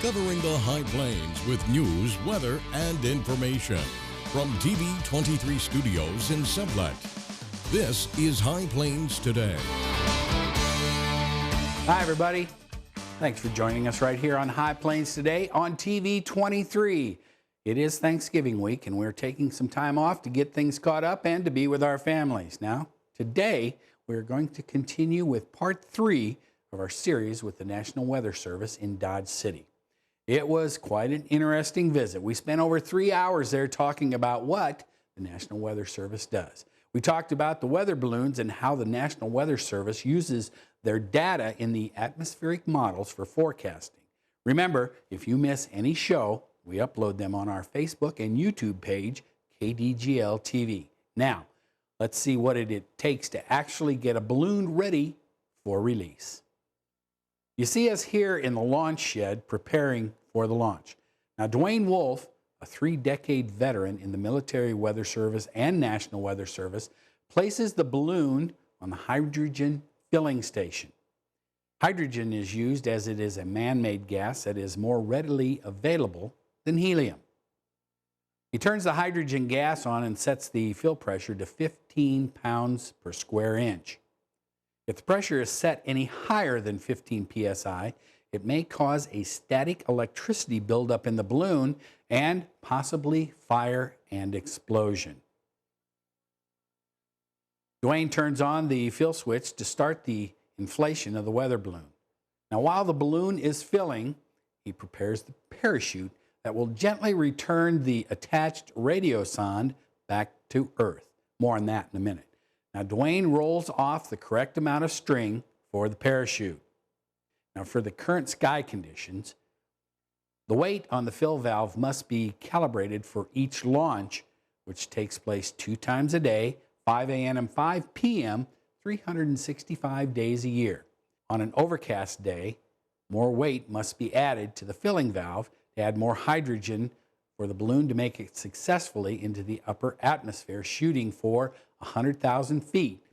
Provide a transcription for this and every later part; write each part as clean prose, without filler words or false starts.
covering the High Plains with news, weather, and information. From TV23 Studios in Sublette, this is High Plains Today. Hi, everybody. Thanks for joining us right here on High Plains Today on TV23. It is Thanksgiving week, and we're taking some time off to get things caught up and to be with our families. Now, today, we're going to continue with part 3 of our series with the National Weather Service in Dodge City. It was quite an interesting visit. We spent over 3 hours there talking about what the National Weather Service does. We talked about the weather balloons and how the National Weather Service uses their data in the atmospheric models for forecasting. Remember, if you miss any show, we upload them on our Facebook and YouTube page, KDGL TV. Now, let's see what it takes to actually get a balloon ready for release. You see us here in the launch shed preparing for the launch. Now, Dwayne Wolf, a 3-decade veteran in the Military Weather Service and National Weather Service, places the balloon on the hydrogen filling station. Hydrogen is used as it is a man-made gas that is more readily available than helium. He turns the hydrogen gas on and sets the fill pressure to 15 pounds per square inch. If the pressure is set any higher than 15 psi, it may cause a static electricity buildup in the balloon and possibly fire and explosion. Dwayne turns on the fill switch to start the inflation of the weather balloon. Now, while the balloon is filling, he prepares the parachute that will gently return the attached radio sonde back to Earth. More on that in a minute. Now, Dwayne rolls off the correct amount of string for the parachute. Now, for the current sky conditions, the weight on the fill valve must be calibrated for each launch, which takes place 2 times a day, 5 a.m. and 5 p.m., 365 days a year. On an overcast day, more weight must be added to the filling valve to add more hydrogen for the balloon to make it successfully into the upper atmosphere, shooting for 100,000 feet,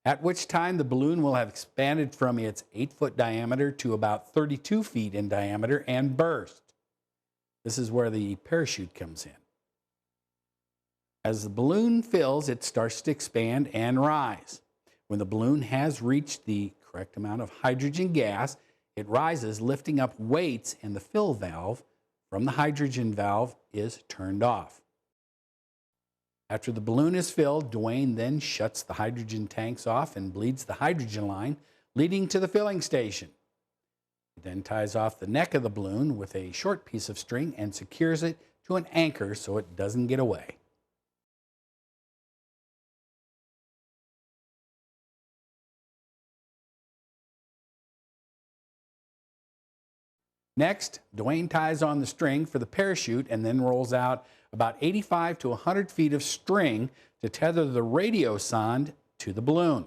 at which time the balloon will have expanded from its 8-foot diameter to about 32 feet in diameter and burst. This is where the parachute comes in. As the balloon fills, it starts to expand and rise. When the balloon has reached the correct amount of hydrogen gas, it rises, lifting up weights, and the fill valve from the hydrogen valve is turned off. After the balloon is filled, Dwayne then shuts the hydrogen tanks off and bleeds the hydrogen line, leading to the filling station. He then ties off the neck of the balloon with a short piece of string and secures it to an anchor so it doesn't get away. Next, Dwayne ties on the string for the parachute and then rolls out about 85 to 100 feet of string to tether the radio sonde to the balloon.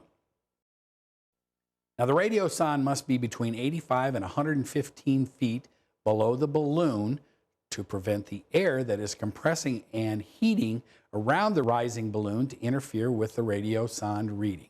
Now, the radio sonde must be between 85 and 115 feet below the balloon to prevent the air that is compressing and heating around the rising balloon to interfere with the radio sonde readings.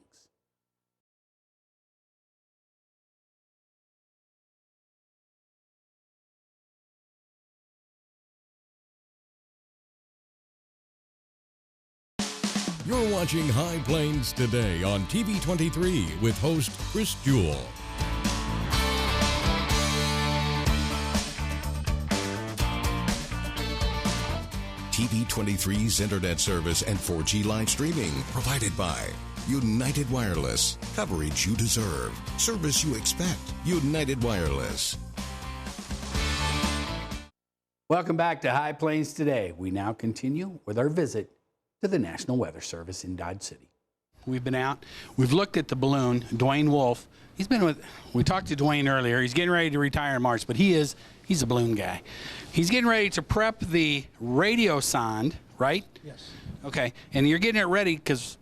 You're watching High Plains Today on TV23 with host Chris Jewell. TV23's internet service and 4G live streaming provided by United Wireless. Coverage you deserve. Service you expect. United Wireless. Welcome back to High Plains Today. We now continue with our visit to the National Weather Service in Dodge City. We've been out. We've looked at the balloon. Dwayne Wolf. We talked to Dwayne earlier. He's getting ready to retire in March, but he's a balloon guy. He's getting ready to prep the radio sonde, right? Yes. Okay, and you're getting it ready because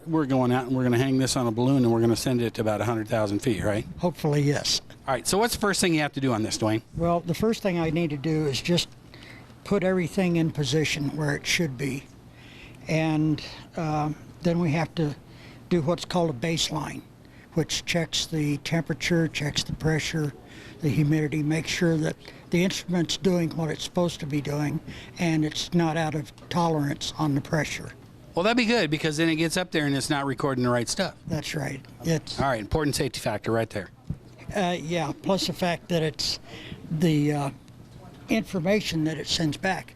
we're going out and we're going to hang this on a balloon and we're going to send it to about 100,000 feet, right? Hopefully, yes. All right, so what's the first thing you have to do on this, Dwayne? Well, the first thing I need to do is just put everything in position where it should be. And then we have to do what's called a baseline, which checks the temperature, checks the pressure, the humidity, makes sure that the instrument's doing what it's supposed to be doing and it's not out of tolerance on the pressure. Well, that'd be good, because then it gets up there and it's not recording the right stuff. That's right. It's All right, important safety factor right there. yeah, plus the fact that it's the information that it sends back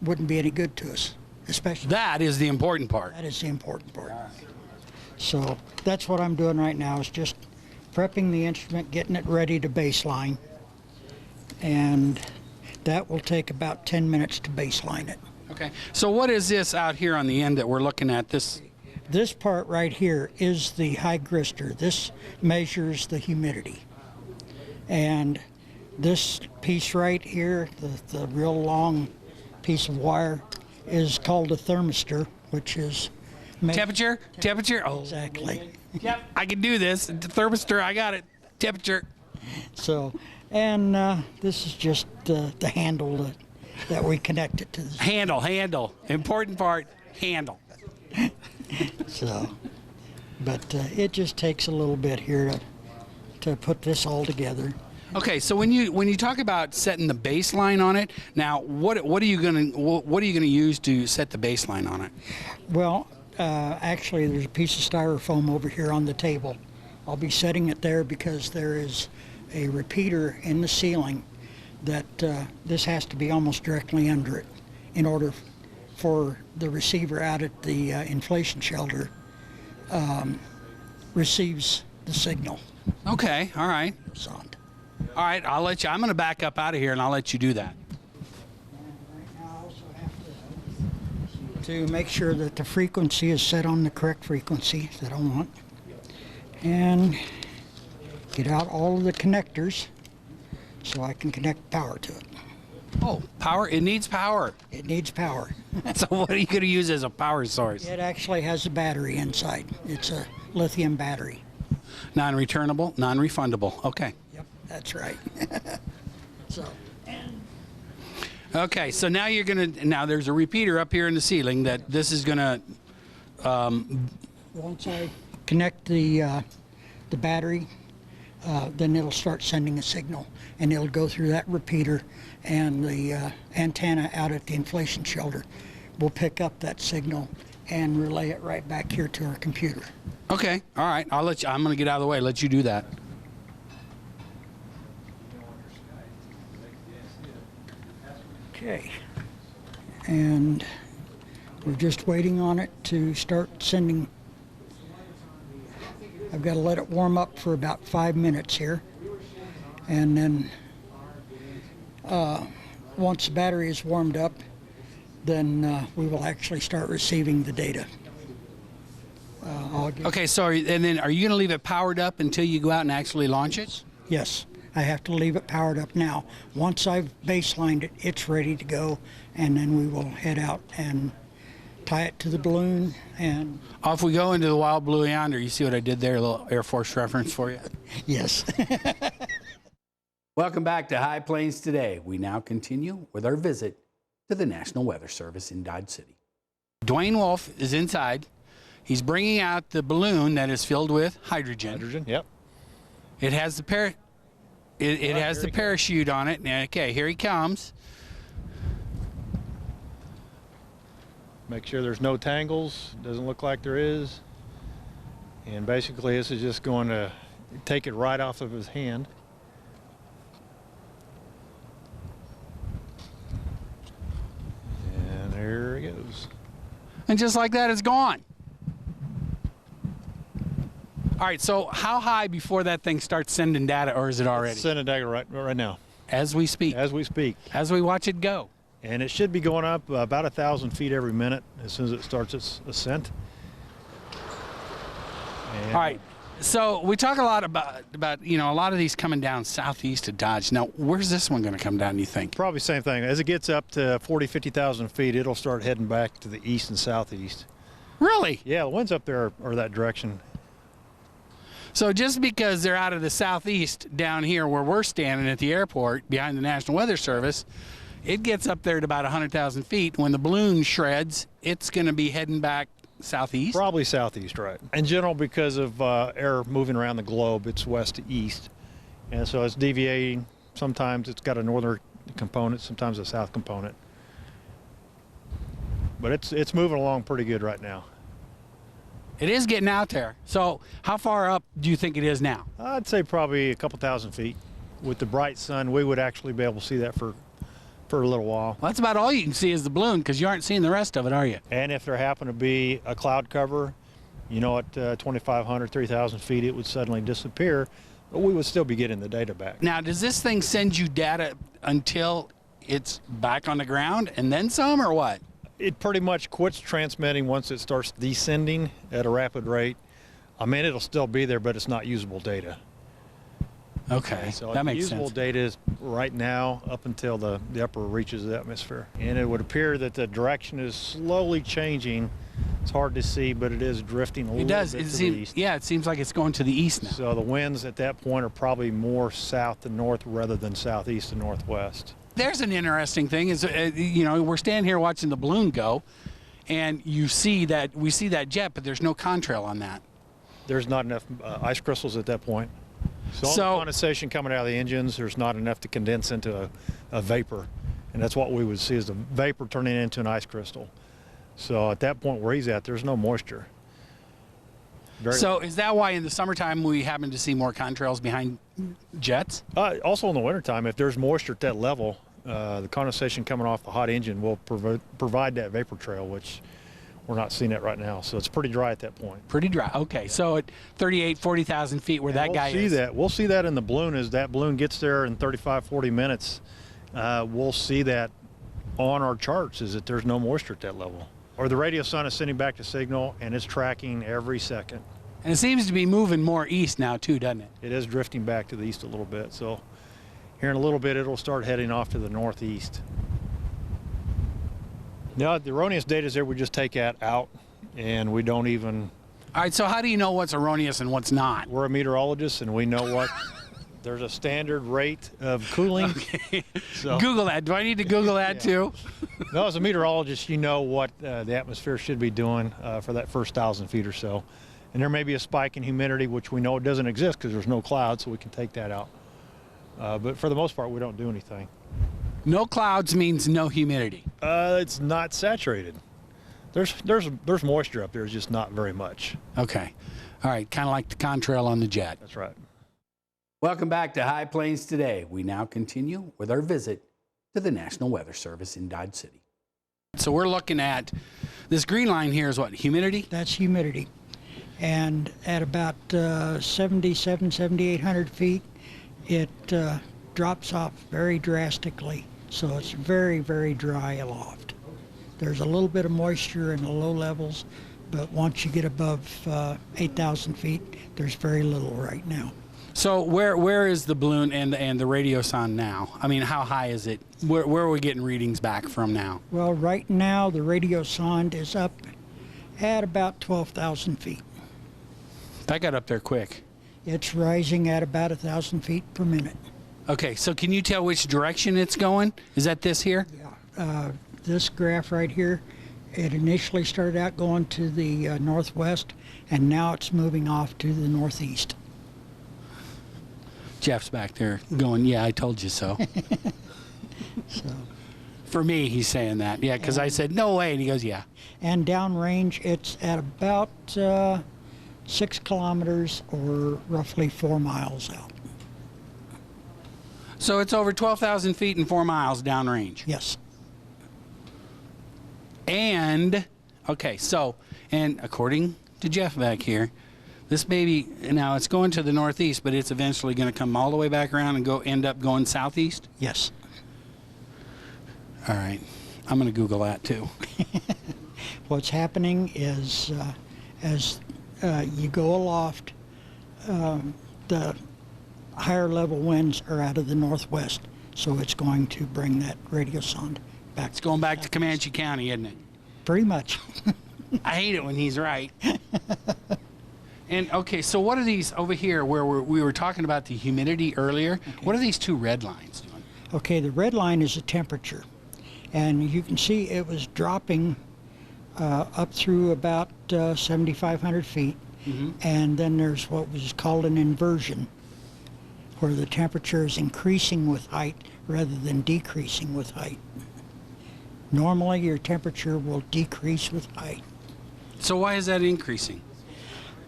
wouldn't be any good to us, especially. That is the important part. That is the important part. So that's what I'm doing right now, is just prepping the instrument, getting it ready to baseline, and that will take about 10 minutes to baseline it. Okay. So what is this out here on the end that we're looking at? This part right here is the hygroscope. This measures the humidity. And this piece right here, the real long piece of wire, is called a thermistor, which is Temperature? Oh, exactly. yep, I can do this. The thermistor, I got it. Temperature. So, and this is just the handle that we connect it to. Handle. Important part, handle. So, but it just takes a little bit here to put this all together. Okay, so when you talk about setting the baseline on it, now what are you gonna use to set the baseline on it? Well, actually, there's a piece of styrofoam over here on the table. I'll be setting it there because there is a repeater in the ceiling that this has to be almost directly under it in order for the receiver out at the inflation shelter receives the signal. Okay, all right. Sound. All right, I'll let you. I'm going to back up out of here, and I'll let you do that. Right now, I also have to make sure that the frequency is set on the correct frequency that I want, and get out all of the connectors so I can connect power to it. Oh, power! It needs power. It needs power. So what are you going to use as a power source? It actually has a battery inside. It's a lithium battery. Non-returnable, non-refundable. Okay. Yep, that's right. So. Okay, so now now there's a repeater up here in the ceiling that this is gonna. Once I connect the battery, then it'll start sending a signal, and it'll go through that repeater, and the antenna out at the inflation shelter will pick up that signal and relay it right back here to our computer. Okay, all right. I'll let you. I'm gonna get out of the way. Let you do that. Okay, and we're just waiting on it to start sending. I've got to let it warm up for about 5 minutes here, and then once the battery is warmed up, then we will actually start receiving the data. Okay, so and then are you going to leave it powered up until you go out and actually launch it? Yes, I have to leave it powered up now. Once I've baselined it, it's ready to go, and then we will head out and tie it to the balloon. And off we go into the wild blue yonder. You see what I did there? A little Air Force reference for you. yes. Welcome back to High Plains Today. We now continue with our visit to the National Weather Service in Dodge City. Dwayne Wolf is inside. He's bringing out the balloon that is filled with hydrogen. Hydrogen, yep. It has the it has the parachute on it. Okay, here he comes. Make sure there's no tangles. Doesn't look like there is. And basically, this is just going to take it right off of his hand. And there he goes. And just like that, it's gone. All right, so how high before that thing starts sending data, or is it already? It's sending data right now. As we speak. As we speak. As we watch it go. And it should be going up about 1,000 feet every minute as soon as it starts its ascent. And all right, so we talk a lot about a lot of these coming down southeast of Dodge. Now, where's this one going to come down, you think? probably same thing. As it gets up to 40, 50,000 feet, it'll start heading back to the east and southeast. Really? Yeah, the winds up there are that direction. So just because they're out of the southeast down here where we're standing at the airport behind the National Weather Service, it gets up there at about 100,000 feet. When the balloon shreds, it's going to be heading back southeast? Probably southeast, right. In general, because of air moving around the globe, it's west to east. And so it's deviating. Sometimes it's got a northern component, sometimes a south component. But it's moving along pretty good right now. It is getting out there. So how far up do you think it is now? I'd say probably a couple thousand feet. With the bright sun, we would actually be able to see that for a little while. Well, that's about all you can see is the balloon, because you aren't seeing the rest of it, are you? And if there happened to be a cloud cover, you know, at 2,500, 3,000 feet, it would suddenly disappear, but we would still be getting the data back. Now, does this thing send you data until it's back on the ground and then some, or what? It pretty much quits transmitting once it starts descending at a rapid rate. I mean, it'll still be there, but it's not usable data. Okay, So that makes usable sense. data is right now up until the upper reaches the atmosphere. And it would appear that the direction is slowly changing. It's hard to see, but it is drifting a little bit to the east. Yeah, it seems like it's going to the east now. So the winds at that point are probably more south to north rather than southeast to northwest. There's an interesting thing is, you know, we're standing here watching the balloon go, and we see that jet, but there's no contrail on that. There's not enough ice crystals at that point. So all the condensation coming out of the engines, there's not enough to condense into a vapor. And that's what we would see, is the vapor turning into an ice crystal. So at that point where he's at, there's no moisture. So is that why in the summertime we happen to see more contrails behind jets? Also in the wintertime, if there's moisture at that level, the condensation coming off the hot engine will provide that vapor trail, which we're not seeing it right now. So it's pretty dry at that point. Pretty dry. Okay, so at 38, 40,000 feet where that guy is. We'll see that in the balloon. As that balloon gets there in 35, 40 minutes, we'll see that on our charts, is that there's no moisture at that level. Or the radio sun is sending back the signal, and it's tracking every second. And it seems to be moving more east now too, doesn't it? It is drifting back to the east a little bit. So here in a little bit, it'll start heading off to the northeast. No, the erroneous data is there. We just take that out, and we don't even. All right, so how do you know what's erroneous and what's not? We're a meteorologist, and we know what. There's a standard rate of cooling. Okay. So, Google that. Do I need to Google that too? No, as a meteorologist, you know what the atmosphere should be doing for that first 1,000 feet or so. And there may be a spike in humidity, which we know it doesn't exist because there's no clouds, so we can take that out. But for the most part, we don't do anything. No clouds means no humidity. It's not saturated. There's moisture up there, it's just not very much. Okay. All right, kind of like the contrail on the jet. That's right. Welcome back to High Plains Today. We now continue with our visit to the National Weather Service in Dodge City. So we're looking at this green line here is what, humidity? That's humidity. And at about 7,800 feet, it drops off very drastically. So it's very, very dry aloft. There's a little bit of moisture in the low levels, but once you get above 8,000 feet, there's very little right now. So where is the balloon and the radio sound now? I mean, how high is it? Where are we getting readings back from now? Well, right now the radio sound is up at about 12,000 feet. That got up there quick. It's rising at about 1,000 feet per minute. Okay, so can you tell which direction it's going? Is that this here? Yeah. This graph right here, it initially started out going to the northwest, and now it's moving off to the northeast. Jeff's back there going, yeah, I told you so. So, For me, he's saying that. Yeah, because I said, no way. And he goes, yeah. and downrange, it's at about 6 kilometers or roughly 4 miles out. So it's over 12,000 feet and 4 miles downrange. Yes. And, okay, so, and according to Jeff back here, this baby, now it's going to the northeast, but it's eventually going to come all the way back around and end up going southeast? Yes. All right. I'm going to Google that too. What's happening is as you go aloft, the higher level winds are out of the northwest, so it's going to bring that radio sound back. It's going back to Comanche County, isn't it? Pretty much. I hate it when he's right. And okay, so what are these over here where we were talking about the humidity earlier? Okay. What are these two red lines doing? Okay, the red line is the temperature. And you can see it was dropping up through about 7,500 feet. And then there's what was called an inversion, where the temperature is increasing with height rather than decreasing with height. Normally, your temperature will decrease with height. So why is that increasing?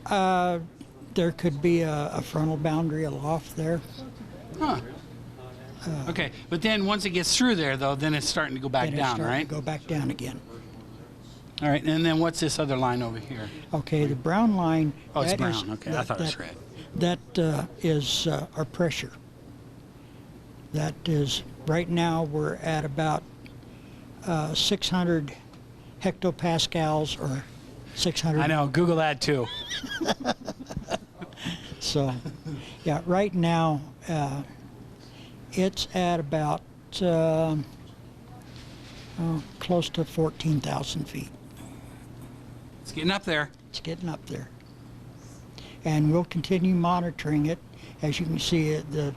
There could be a frontal boundary aloft there. Huh. Okay, but then once it gets through there, though, then it's starting to go back Then it's down, starting right? to go back down again. All right, and then what's this other line over here? Okay, the brown line. Oh, it's that brown. is- Okay, I thought it was red. That is our pressure. That is, right now we're at about 600 hectopascals or 600. I know, Google that too. So, yeah, right now it's at about close to 14,000 feet. It's getting up there. It's getting up there. And we'll continue monitoring it. As you can see, the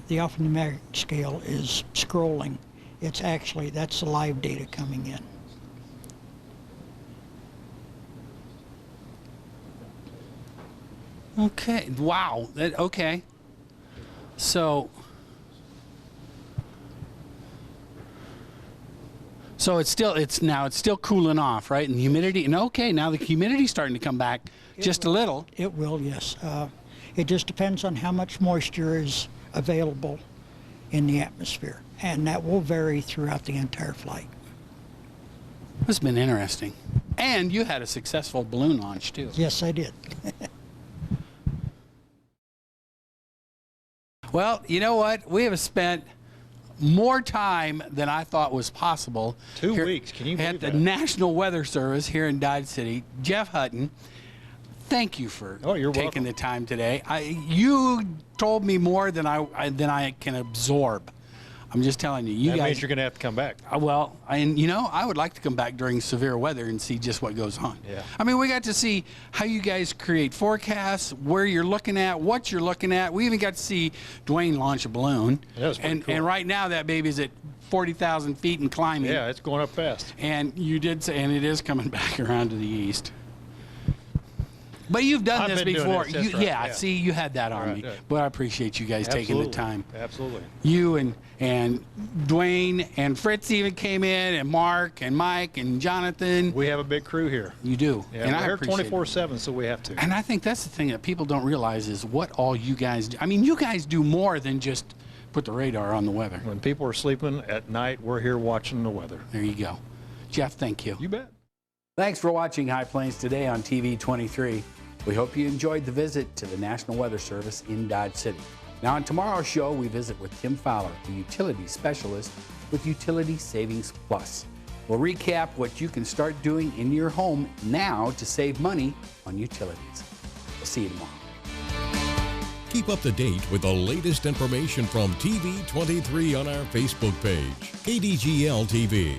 alphanumeric scale is scrolling. It's actually, that's the live data coming in. Okay, wow, okay. So it's still cooling off, right? And the humidity, and okay, now the humidity's starting to come back just a little. It will, yes. It just depends on how much moisture is available in the atmosphere, and that will vary throughout the entire flight. It's been interesting. And you had a successful balloon launch, too. Yes, I did. Well, you know what? We have spent more time than I thought was possible. 2 here weeks. Can you believe at the that? National Weather Service here in Dodge City. Jeff Hutton, thank you for you're taking welcome. the time today. You told me more than I can absorb. I'm just telling you. That guys, means you're going to have to come back. well, and I would like to come back during severe weather and see just what goes on. Yeah. I mean, we got to see how you guys create forecasts, where you're looking at, what you're looking at. We even got to see Dwayne launch a balloon. That was pretty cool. And right now that baby's at 40,000 feet and climbing. Yeah, it's going up fast. And you did say, and it is coming back around to the east. But you've done I've this been doing before. this, that's right, yeah, yeah. see, you had that on Right, me. yeah. But I appreciate you guys taking the time. Absolutely. You and Dwayne and Fritz even came in, and Mark and Mike and Jonathan. We have a big crew here. You do. Yeah, and we're I here appreciate it. 24/7, so we have to. And I think that's the thing that people don't realize is what all you guys do. I mean, you guys do more than just put the radar on the weather. When people are sleeping at night, we're here watching the weather. There you go. Jeff, thank you. You bet. Thanks for watching High Plains today on TV23. We hope you enjoyed the visit to the National Weather Service in Dodge City. Now, on tomorrow's show, we visit with Tim Fowler, the utility specialist with Utility Savings Plus. We'll recap what you can start doing in your home now to save money on utilities. We'll see you tomorrow. Keep up to date with the latest information from TV23 on our Facebook page, KDGL TV.